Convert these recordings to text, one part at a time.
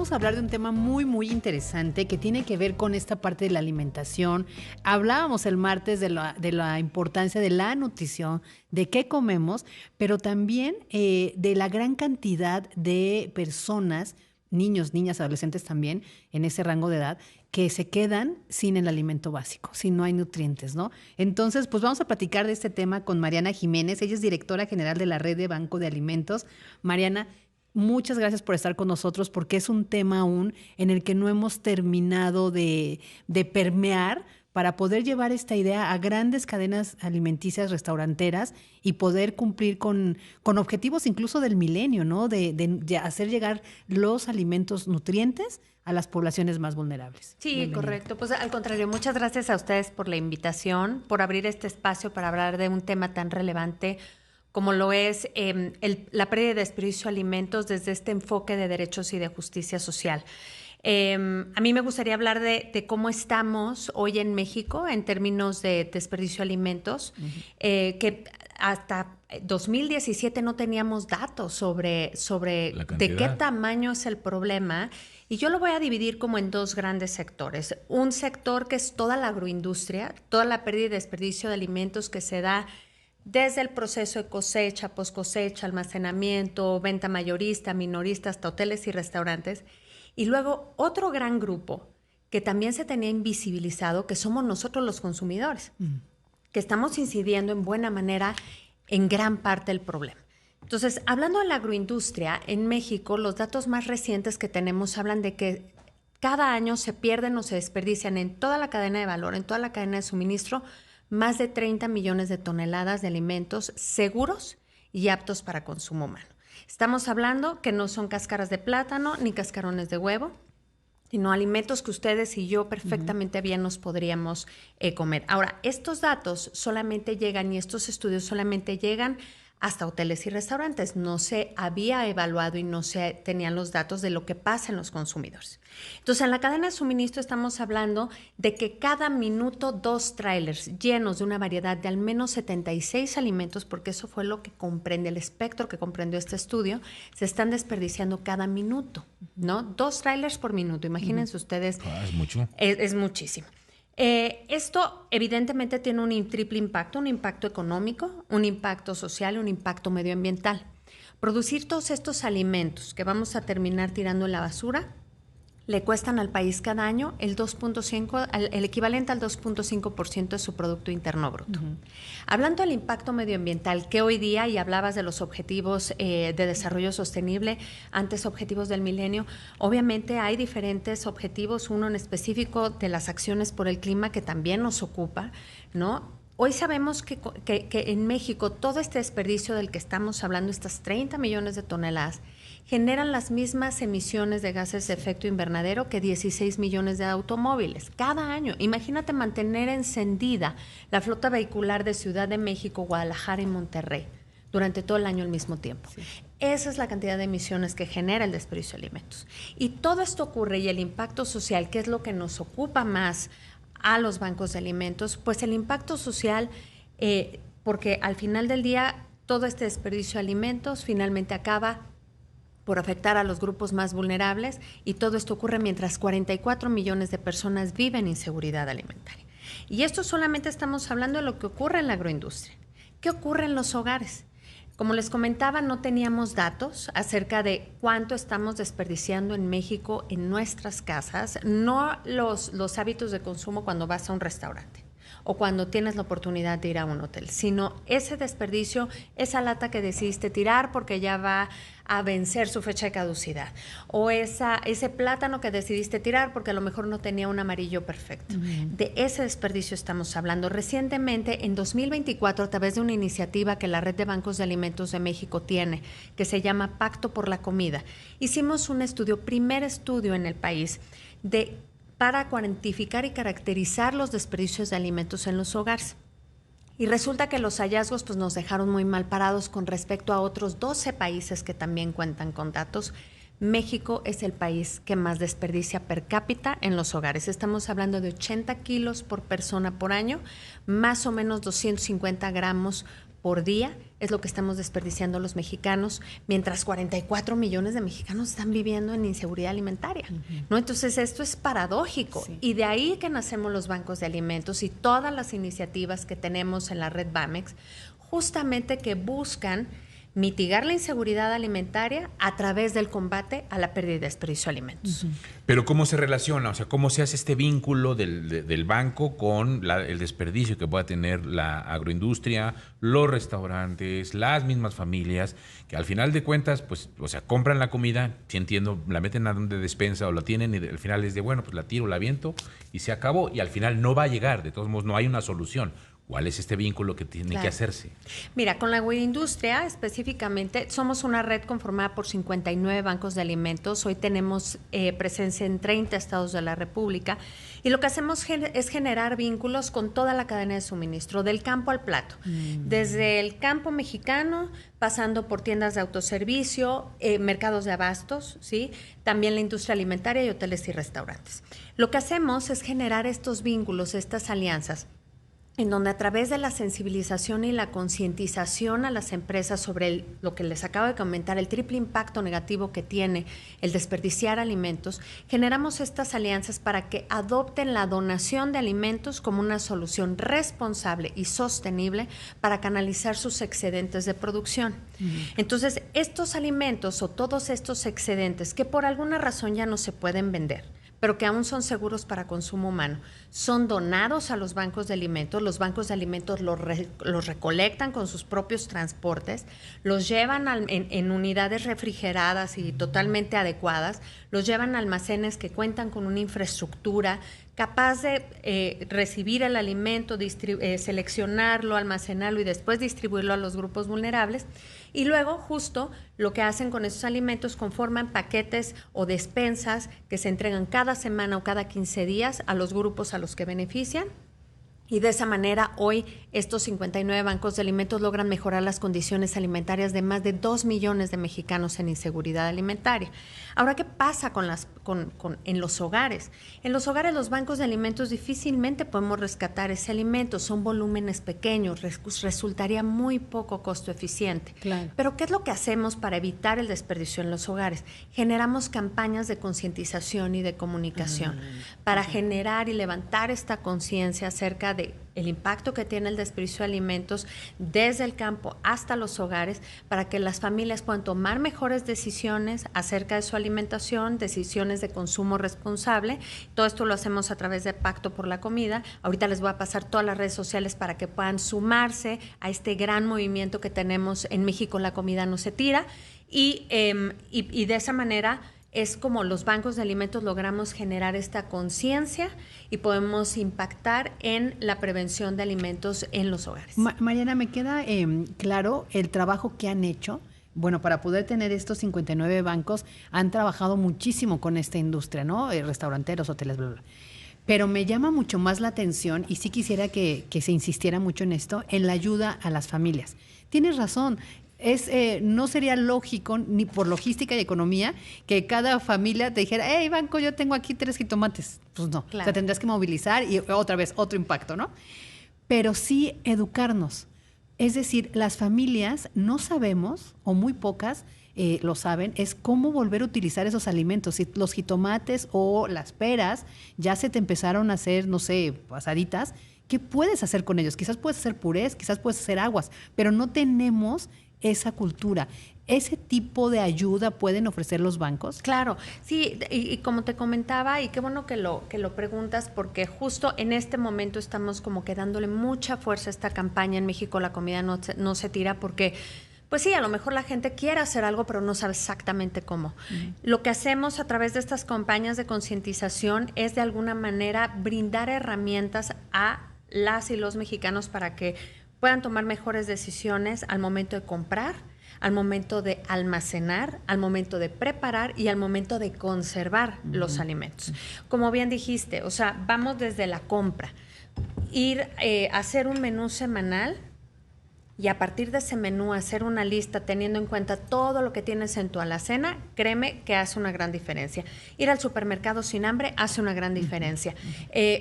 vamos a hablar de un tema muy, muy interesante que tiene que ver con esta parte de la alimentación. Hablábamos el martes de la importancia de la nutrición, de qué comemos, pero también de la gran cantidad de personas, niños, niñas, adolescentes también, en ese rango de edad, que se quedan sin el alimento básico, si no hay nutrientes, ¿no? Entonces, pues vamos a platicar de este tema con Mariana Jiménez. Ella es directora general de la Red de Banco de Alimentos. Mariana, muchas gracias por estar con nosotros, porque es un tema aún en el que no hemos terminado de permear para poder llevar esta idea a grandes cadenas alimenticias restauranteras y poder cumplir con objetivos incluso del milenio, ¿no? De hacer llegar los alimentos nutrientes a las poblaciones más vulnerables. Sí, Bienvenida. correcto. Pues al contrario, muchas gracias a ustedes por la invitación, por abrir este espacio para hablar de un tema tan relevante como lo es la pérdida y desperdicio de alimentos desde este enfoque de derechos y de justicia social. A mí me gustaría hablar de cómo estamos hoy en México en términos de desperdicio de alimentos, que hasta 2017 no teníamos datos sobre de qué tamaño es el problema, y yo lo voy a dividir como en dos grandes sectores. Un sector que es toda la agroindustria, toda la pérdida y desperdicio de alimentos que se da desde el proceso de cosecha, post-cosecha, almacenamiento, venta mayorista, minorista, hasta hoteles y restaurantes. Y luego otro gran grupo que también se tenía invisibilizado, que somos nosotros los consumidores, que estamos incidiendo en buena manera en gran parte del problema. Entonces, hablando de la agroindustria, en México los datos más recientes que tenemos hablan de que cada año se pierden o se desperdician en toda la cadena de valor, en toda la cadena de suministro, más de 30 millones de toneladas de alimentos seguros y aptos para consumo humano. Estamos hablando que no son cáscaras de plátano ni cascarones de huevo, sino alimentos que ustedes y yo perfectamente bien nos podríamos comer. Ahora, estos datos solamente llegan y estos estudios solamente llegan hasta hoteles y restaurantes. No se había evaluado y no se tenían los datos de lo que pasa en los consumidores. Entonces, en la cadena de suministro estamos hablando de que cada minuto 2 trailers llenos de una variedad de al menos 76 alimentos, porque eso fue lo que comprende, el espectro que comprendió este estudio, se están desperdiciando cada minuto, ¿no? 2 trailers por minuto. Imagínense ustedes. Es mucho. Es muchísimo. Esto evidentemente tiene un triple impacto, un impacto económico, un impacto social y un impacto medioambiental. Producir todos estos alimentos que vamos a terminar tirando en la basura le cuestan al país cada año el equivalente al 2.5% de su Producto Interno Bruto. Hablando del impacto medioambiental, que hoy día, y hablabas de los objetivos de desarrollo sostenible, antes objetivos del milenio, obviamente hay diferentes objetivos, uno en específico de las acciones por el clima que también nos ocupa, ¿no? Hoy sabemos que en México todo este desperdicio del que estamos hablando, estas 30 millones de toneladas, generan las mismas emisiones de gases de efecto invernadero que 16 millones de automóviles cada año. Imagínate mantener encendida la flota vehicular de Ciudad de México, Guadalajara y Monterrey durante todo el año al mismo tiempo. Sí. Esa es la cantidad de emisiones que genera el desperdicio de alimentos. Y todo esto ocurre, y el impacto social, que es lo que nos ocupa más a los bancos de alimentos, pues el impacto social, porque al final del día todo este desperdicio de alimentos finalmente acaba por afectar a los grupos más vulnerables, y todo esto ocurre mientras 44 millones de personas viven inseguridad alimentaria. Y esto solamente estamos hablando de lo que ocurre en la agroindustria. ¿Qué ocurre en los hogares? Como les comentaba, no teníamos datos acerca de cuánto estamos desperdiciando en México en nuestras casas, no los hábitos de consumo cuando vas a un restaurante o cuando tienes la oportunidad de ir a un hotel, sino ese desperdicio, esa lata que decidiste tirar porque ya va a vencer su fecha de caducidad, o ese plátano que decidiste tirar porque a lo mejor no tenía un amarillo perfecto. De ese desperdicio estamos hablando. Recientemente, en 2024, a través de una iniciativa que la Red de Bancos de Alimentos de México tiene, que se llama Pacto por la Comida, hicimos un estudio, primer estudio en el país, para cuantificar y caracterizar los desperdicios de alimentos en los hogares. Y resulta que los hallazgos pues, nos dejaron muy mal parados con respecto a otros 12 países que también cuentan con datos. México es el país que más desperdicia per cápita en los hogares. Estamos hablando de 80 kilos por persona por año, más o menos 250 gramos por día es lo que estamos desperdiciando los mexicanos, mientras 44 millones de mexicanos están viviendo en inseguridad alimentaria, ¿no? Entonces, esto es paradójico. Sí. Y de ahí que nacemos los bancos de alimentos y todas las iniciativas que tenemos en la red Bamex, justamente que buscan mitigar la inseguridad alimentaria a través del combate a la pérdida y desperdicio de alimentos. Pero ¿cómo se relaciona? O sea, ¿cómo se hace este vínculo del banco con el desperdicio que pueda tener la agroindustria, los restaurantes, las mismas familias, que al final de cuentas, pues, o sea, compran la comida, si entiendo, la meten a donde despensa o la tienen y al final es de, bueno, pues la tiro, la aviento y se acabó, y al final no va a llegar, de todos modos no hay una solución. ¿Cuál es este vínculo que tiene que hacerse? Mira, con la agroindustria específicamente, somos una red conformada por 59 bancos de alimentos. Hoy tenemos presencia en 30 estados de la República y lo que hacemos es generar vínculos con toda la cadena de suministro, del campo al plato. Desde el campo mexicano, pasando por tiendas de autoservicio, mercados de abastos, ¿sí? También la industria alimentaria y hoteles y restaurantes. Lo que hacemos es generar estos vínculos, estas alianzas, en donde a través de la sensibilización y la concientización a las empresas sobre lo que les acabo de comentar, el triple impacto negativo que tiene el desperdiciar alimentos, generamos estas alianzas para que adopten la donación de alimentos como una solución responsable y sostenible para canalizar sus excedentes de producción. Entonces, estos alimentos o todos estos excedentes que por alguna razón ya no se pueden vender, pero que aún son seguros para consumo humano, son donados a los bancos de alimentos. Los bancos de alimentos los recolectan con sus propios transportes, los llevan en unidades refrigeradas y totalmente adecuadas, los llevan a almacenes que cuentan con una infraestructura capaz de recibir el alimento, seleccionarlo, almacenarlo y después distribuirlo a los grupos vulnerables. Y luego, justo, lo que hacen con esos alimentos, conforman paquetes o despensas que se entregan cada semana o cada 15 días a los grupos a los que benefician. Y de esa manera, hoy estos 59 bancos de alimentos logran mejorar las condiciones alimentarias de más de 2 millones de mexicanos en inseguridad alimentaria. Ahora, ¿qué pasa en los hogares? En los hogares, los bancos de alimentos difícilmente podemos rescatar ese alimento. Son volúmenes pequeños, resultaría muy poco costo eficiente. Claro. Pero, ¿qué es lo que hacemos para evitar el desperdicio en los hogares? Generamos campañas de concientización y de comunicación para generar y levantar esta conciencia acerca de el impacto que tiene el desperdicio de alimentos desde el campo hasta los hogares, para que las familias puedan tomar mejores decisiones acerca de su alimentación, decisiones de consumo responsable. Todo esto lo hacemos a través de Pacto por la Comida. Ahorita les voy a pasar todas las redes sociales para que puedan sumarse a este gran movimiento que tenemos en México, La Comida No Se Tira, y de esa manera es como los bancos de alimentos logramos generar esta conciencia y podemos impactar en la prevención de alimentos en los hogares. Mariana, me queda claro el trabajo que han hecho. Bueno, para poder tener estos 59 bancos, han trabajado muchísimo con esta industria, ¿no? Restauranteros, hoteles, bla, bla. Pero me llama mucho más la atención, y sí quisiera que se insistiera mucho en esto, en la ayuda a las familias. Tienes razón. No sería lógico, ni por logística y economía, que cada familia te dijera, hey, banco, yo tengo aquí 3 jitomates. Pues no, claro. O sea, tendrás que movilizar y otra vez otro impacto, ¿no? Pero sí educarnos. Es decir, las familias no sabemos, o muy pocas lo saben, es cómo volver a utilizar esos alimentos. Si los jitomates o las peras ya se te empezaron a hacer, no sé, pasaditas, ¿qué puedes hacer con ellos? Quizás puedes hacer purés, quizás puedes hacer aguas, pero no tenemos esa cultura. ¿Ese tipo de ayuda pueden ofrecer los bancos? Claro, sí, y como te comentaba, y qué bueno que lo preguntas, porque justo en este momento estamos como que dándole mucha fuerza a esta campaña en México, La Comida No Se Tira, porque pues sí, a lo mejor la gente quiere hacer algo, pero no sabe exactamente cómo. Lo que hacemos a través de estas campañas de concientización es de alguna manera brindar herramientas a las y los mexicanos para que puedan tomar mejores decisiones al momento de comprar, al momento de almacenar, al momento de preparar y al momento de conservar los alimentos. Como bien dijiste, o sea, vamos desde la compra, ir a hacer un menú semanal y a partir de ese menú hacer una lista teniendo en cuenta todo lo que tienes en tu alacena, créeme que hace una gran diferencia. Ir al supermercado sin hambre hace una gran diferencia.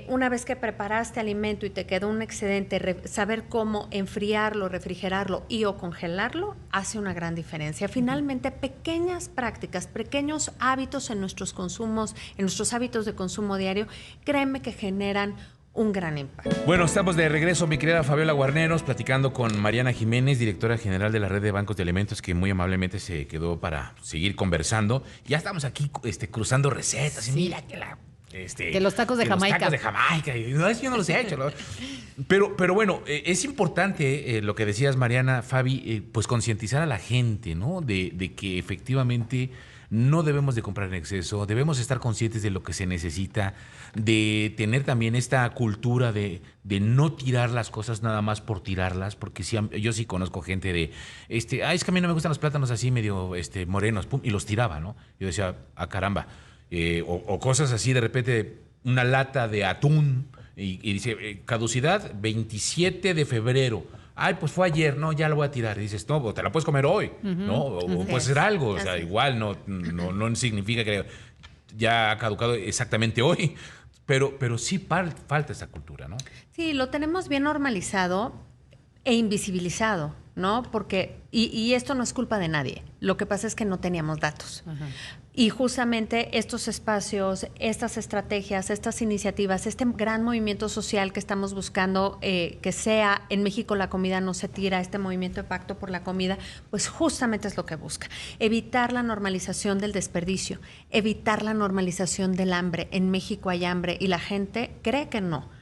Una vez que preparaste alimento y te quedó un excedente, saber cómo enfriarlo, refrigerarlo y o congelarlo hace una gran diferencia. Finalmente, pequeñas prácticas, pequeños hábitos en nuestros consumos, en nuestros hábitos de consumo diario, créeme que generan un gran impacto. Bueno, estamos de regreso, mi querida Fabiola Guarneros, platicando con Mariana Jiménez, directora general de la Red de Bancos de Alimentos, que muy amablemente se quedó para seguir conversando. Ya estamos aquí cruzando recetas. Y mira que que los tacos de Jamaica. Los tacos de Jamaica. Y, no, yo no los he hecho. Pero bueno, es importante lo que decías, Mariana, Fabi, pues concientizar a la gente, ¿no? De que efectivamente no debemos de comprar en exceso, debemos estar conscientes de lo que se necesita, de tener también esta cultura de no tirar las cosas nada más por tirarlas, porque yo sí conozco gente de, es que a mí no me gustan los plátanos así medio morenos, pum, y los tiraba, ¿no? Yo decía, caramba, o cosas así, de repente una lata de atún y dice, caducidad 27 de febrero. Ay, pues fue ayer, no, ya lo voy a tirar. Y dices, no, te la puedes comer hoy, ¿no? O puedes hacer algo, o sea, igual no significa que ya ha caducado exactamente hoy, pero sí falta esa cultura, ¿no? Sí, lo tenemos bien normalizado e invisibilizado, ¿no? Porque, y esto no es culpa de nadie, lo que pasa es que no teníamos datos. Ajá. Y justamente estos espacios, estas estrategias, estas iniciativas, este gran movimiento social que estamos buscando que sea en México la comida no se tira, este movimiento de pacto por la comida, pues justamente es lo que busca. Evitar la normalización del desperdicio, evitar la normalización del hambre. En México hay hambre y la gente cree que no.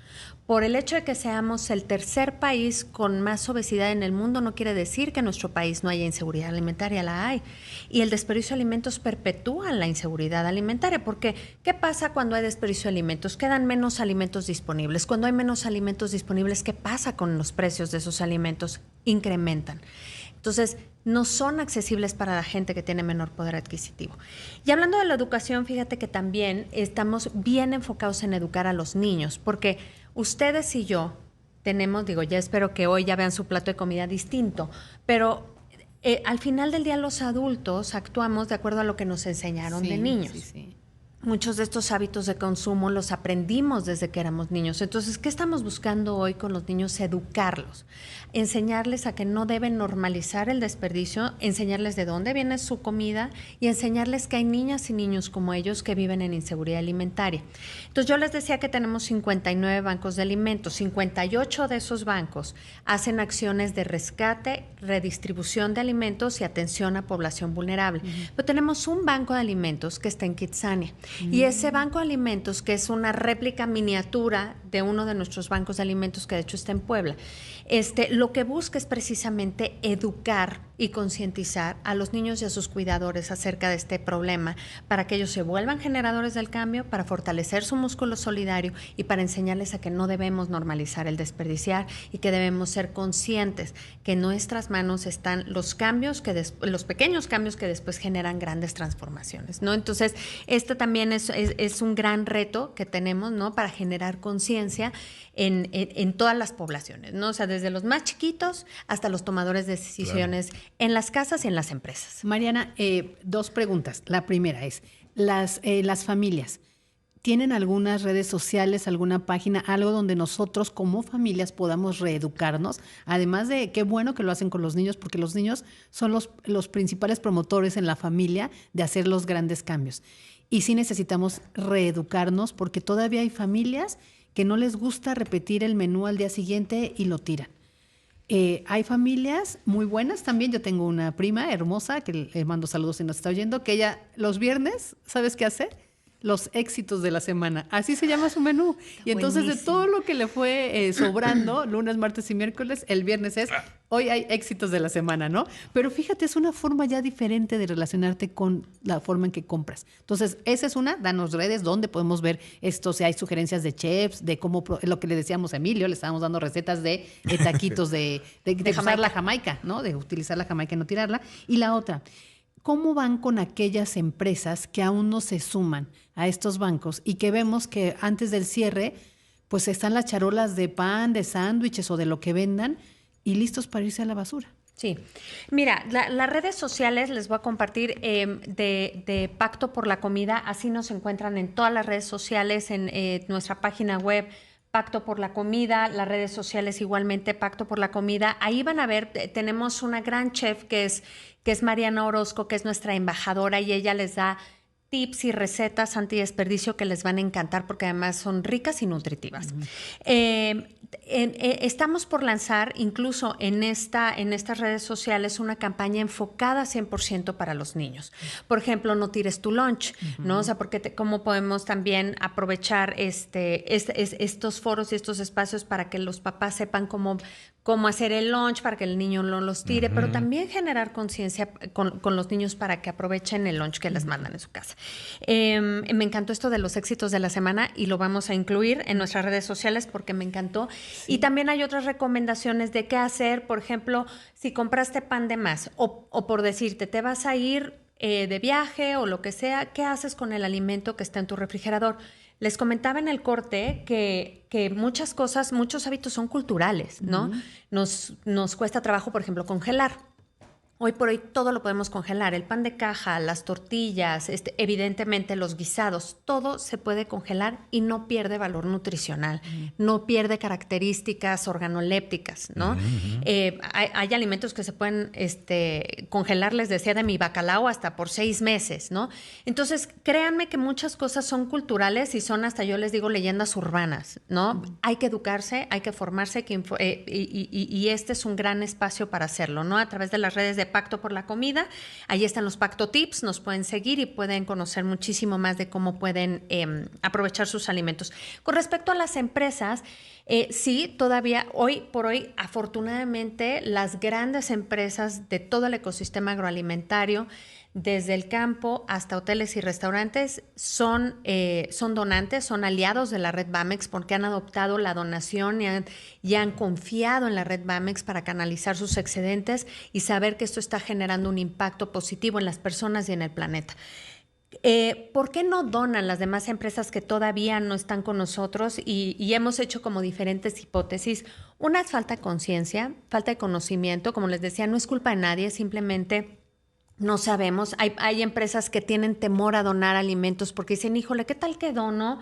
Por el hecho de que seamos el tercer país con más obesidad en el mundo, no quiere decir que en nuestro país no haya inseguridad alimentaria, la hay. Y el desperdicio de alimentos perpetúa la inseguridad alimentaria, porque ¿qué pasa cuando hay desperdicio de alimentos? Quedan menos alimentos disponibles. Cuando hay menos alimentos disponibles, ¿qué pasa con los precios de esos alimentos? Incrementan. Entonces, no son accesibles para la gente que tiene menor poder adquisitivo. Y hablando de la educación, fíjate que también estamos bien enfocados en educar a los niños, porque ustedes y yo tenemos, ya espero que hoy ya vean su plato de comida distinto, pero al final del día los adultos actuamos de acuerdo a lo que nos enseñaron de niños. Sí. Muchos de estos hábitos de consumo los aprendimos desde que éramos niños. Entonces, ¿qué estamos buscando hoy con los niños? Educarlos, enseñarles a que no deben normalizar el desperdicio, enseñarles de dónde viene su comida y enseñarles que hay niñas y niños como ellos que viven en inseguridad alimentaria. Entonces, yo les decía que tenemos 59 bancos de alimentos. 58 de esos bancos hacen acciones de rescate, redistribución de alimentos y atención a población vulnerable. Pero tenemos un banco de alimentos que está en Kitsania. Y ese banco de alimentos, que es una réplica miniatura de uno de nuestros bancos de alimentos, que de hecho está en Puebla, lo que busca es precisamente educar y concientizar a los niños y a sus cuidadores acerca de este problema, para que ellos se vuelvan generadores del cambio, para fortalecer su músculo solidario y para enseñarles a que no debemos normalizar el desperdiciar y que debemos ser conscientes que en nuestras manos están los cambios, los pequeños cambios que después generan grandes transformaciones, ¿no? Entonces, también es un gran reto que tenemos, ¿no? Para generar conciencia en todas las poblaciones, ¿no? O sea, desde los más chiquitos hasta los tomadores de decisiones, claro, en las casas y en las empresas. Mariana, 2 preguntas. La primera es, las familias, ¿tienen algunas redes sociales, alguna página, algo donde nosotros como familias podamos reeducarnos? Además de, qué bueno que lo hacen con los niños, porque los niños son los principales promotores en la familia de hacer los grandes cambios. Y sí necesitamos reeducarnos, porque todavía hay familias que no les gusta repetir el menú al día siguiente y lo tiran. Hay familias muy buenas también. Yo tengo una prima hermosa, que le mando saludos si nos está oyendo, que ella los viernes, ¿sabes qué hace? Los éxitos de la semana. Así se llama su menú. Y entonces, buenísimo, de todo lo que le fue sobrando, lunes, martes y miércoles, el viernes es, hoy hay éxitos de la semana, ¿no? Pero fíjate, es una forma ya diferente de relacionarte con la forma en que compras. Entonces, esa es una, danos redes donde podemos ver esto, si hay sugerencias de chefs, de cómo, lo que le decíamos a Emilio, le estábamos dando recetas de taquitos de usar la jamaica, ¿no? De utilizar la jamaica y no tirarla. Y la otra, ¿cómo van con aquellas empresas que aún no se suman a estos bancos y que vemos que antes del cierre, pues están las charolas de pan, de sándwiches o de lo que vendan, y listos para irse a la basura. Sí. Mira, las redes sociales les voy a compartir de Pacto por la Comida. Así nos encuentran en todas las redes sociales, en nuestra página web, Pacto por la Comida, las redes sociales igualmente, Pacto por la Comida. Ahí van a ver, tenemos una gran chef que es Mariana Orozco, que es nuestra embajadora, y ella les da tips y recetas antidesperdicio que les van a encantar porque además son ricas y nutritivas. Estamos por lanzar incluso en estas redes sociales una campaña enfocada 100% para los niños. Por ejemplo, no tires tu lunch, ¿no? O sea, porque cómo podemos también aprovechar estos foros y estos espacios para que los papás sepan cómo hacer el lunch para que el niño no los tire, pero también generar conciencia con los niños para que aprovechen el lunch que les mandan en su casa. Me encantó esto de los éxitos de la semana y lo vamos a incluir en nuestras redes sociales porque me encantó. Sí. Y también hay otras recomendaciones de qué hacer, por ejemplo, si compraste pan de más o por decirte, te vas a ir de viaje o lo que sea, ¿qué haces con el alimento que está en tu refrigerador? Les comentaba en el corte que muchas cosas, muchos hábitos son culturales, ¿no? Nos cuesta trabajo, por ejemplo, congelar. Hoy por hoy todo lo podemos congelar, el pan de caja, las tortillas, evidentemente los guisados, todo se puede congelar y no pierde valor nutricional, no pierde características organolépticas, ¿no? Hay alimentos que se pueden congelar, les decía, de mi bacalao hasta por 6 meses, ¿no? Entonces, créanme que muchas cosas son culturales y son, hasta yo les digo, leyendas urbanas, ¿no? Hay que educarse, hay que formarse y este es un gran espacio para hacerlo, ¿no? A través de las redes de Pacto por la Comida, ahí están los Pacto Tips, nos pueden seguir y pueden conocer muchísimo más de cómo pueden aprovechar sus alimentos. Con respecto a las empresas, sí, todavía hoy por hoy, afortunadamente, las grandes empresas de todo el ecosistema agroalimentario, desde el campo hasta hoteles y restaurantes, son donantes, son aliados de la red Bamex porque han adoptado la donación y han confiado en la red Bamex para canalizar sus excedentes y saber que esto está generando un impacto positivo en las personas y en el planeta. ¿Por qué no donan las demás empresas que todavía no están con nosotros? Y hemos hecho como diferentes hipótesis. Una es falta de conciencia, falta de conocimiento. Como les decía, no es culpa de nadie, simplemente no sabemos. Hay empresas que tienen temor a donar alimentos porque dicen, híjole, ¿qué tal que dono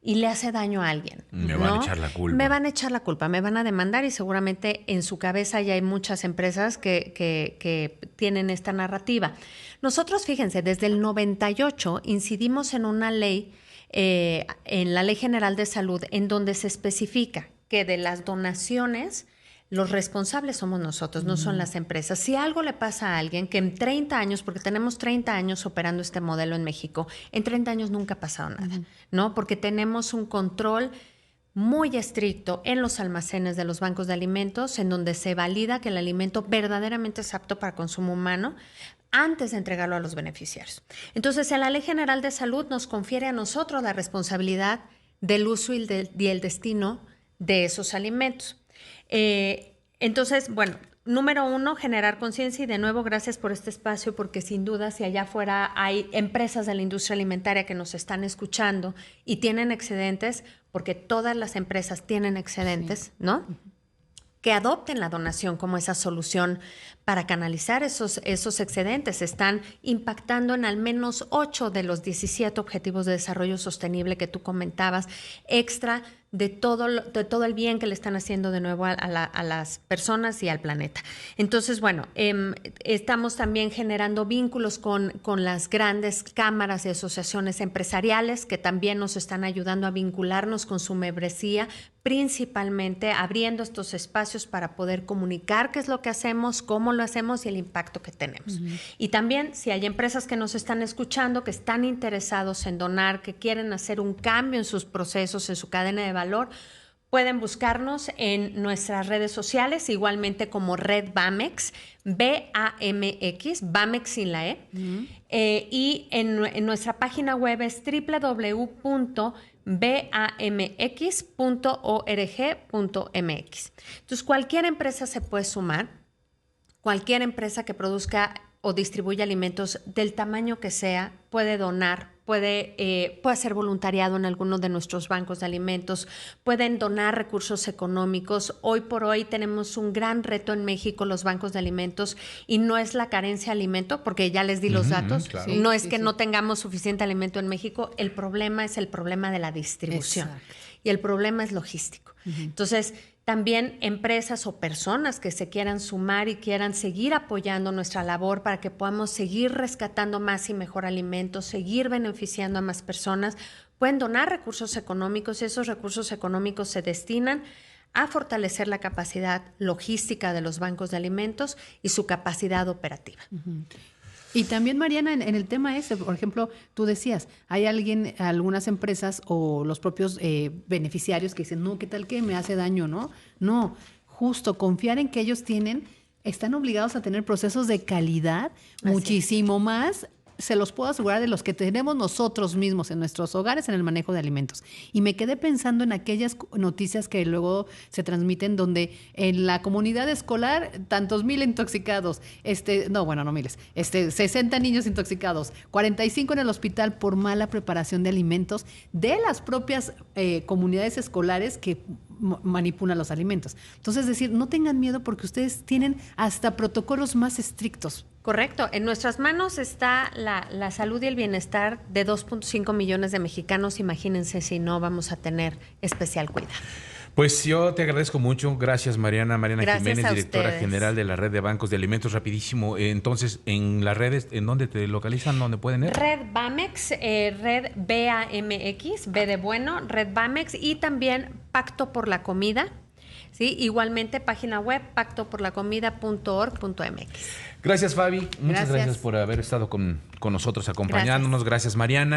y le hace daño a alguien? Me van a echar la culpa. Me van a echar la culpa, me van a demandar y seguramente en su cabeza ya hay muchas empresas que tienen esta narrativa. Nosotros, fíjense, desde el 98 incidimos en una ley, en la Ley General de Salud, en donde se especifica que de las donaciones los responsables somos nosotros, no son las empresas. Si algo le pasa a alguien que en 30 años, porque tenemos 30 años operando este modelo en México, en 30 años nunca ha pasado nada, ¿no? Porque tenemos un control muy estricto en los almacenes de los bancos de alimentos, en donde se valida que el alimento verdaderamente es apto para consumo humano antes de entregarlo a los beneficiarios. Entonces, en la Ley General de Salud nos confiere a nosotros la responsabilidad del uso y el destino de esos alimentos. Entonces, bueno, número 1, generar conciencia y de nuevo gracias por este espacio porque sin duda si allá afuera hay empresas de la industria alimentaria que nos están escuchando y tienen excedentes, porque todas las empresas tienen excedentes, ¿no? Que adopten la donación como esa solución para canalizar esos excedentes. Están impactando en al menos 8 de los 17 objetivos de desarrollo sostenible que tú comentabas, extra de todo el bien que le están haciendo de nuevo a las personas y al planeta. Entonces, bueno, estamos también generando vínculos con las grandes cámaras y asociaciones empresariales que también nos están ayudando a vincularnos con su membresía, principalmente abriendo estos espacios para poder comunicar qué es lo que hacemos, cómo lo hacemos y el impacto que tenemos. Y también, si hay empresas que nos están escuchando, que están interesados en donar, que quieren hacer un cambio en sus procesos, en su cadena de valor, pueden buscarnos en nuestras redes sociales, igualmente como Red Bamex, B-A-M-X, Bamex sin la E. Y en nuestra página web es www.bamx.org.mx. Entonces, cualquier empresa se puede sumar, cualquier empresa que produzca o distribuya alimentos del tamaño que sea puede donar puede hacer voluntariado en alguno de nuestros bancos de alimentos, pueden donar recursos económicos. Hoy por hoy tenemos un gran reto en México, los bancos de alimentos, y no es la carencia de alimento, porque ya les di los datos, claro. no es que no tengamos suficiente alimento en México, el problema es el problema de la distribución. Exacto. Y el problema es logístico. Entonces, también empresas o personas que se quieran sumar y quieran seguir apoyando nuestra labor para que podamos seguir rescatando más y mejor alimentos, seguir beneficiando a más personas, pueden donar recursos económicos, y esos recursos económicos se destinan a fortalecer la capacidad logística de los bancos de alimentos y su capacidad operativa. Y también, Mariana, en el tema ese, por ejemplo, tú decías, hay algunas empresas o los propios beneficiarios que dicen, no, ¿qué tal que me hace daño, no? No, justo confiar en que ellos están obligados a tener procesos de calidad muchísimo más, se los puedo asegurar, de los que tenemos nosotros mismos en nuestros hogares en el manejo de alimentos. Y me quedé pensando en aquellas noticias que luego se transmiten donde en la comunidad escolar tantos mil intoxicados, no miles, 60 niños intoxicados, 45 en el hospital por mala preparación de alimentos de las propias comunidades escolares que manipulan los alimentos. Entonces, es decir, no tengan miedo porque ustedes tienen hasta protocolos más estrictos. Correcto. En nuestras manos está la salud y el bienestar de 2.5 millones de mexicanos. Imagínense si no vamos a tener especial cuidado. Pues yo te agradezco mucho. Gracias, Mariana. Gracias Jiménez, directora ustedes. general de la Red de Bancos de Alimentos. Rapidísimo. Entonces, en las redes, ¿en dónde te localizan? ¿Dónde pueden ir? Red Bamex, Red BAMX, B de bueno, Red Bamex, y también Pacto por la Comida. ¿Sí? Igualmente, página web pactoporlacomida.org.mx. Gracias, Fabi. Muchas gracias por haber estado con nosotros acompañándonos. Gracias, Mariana.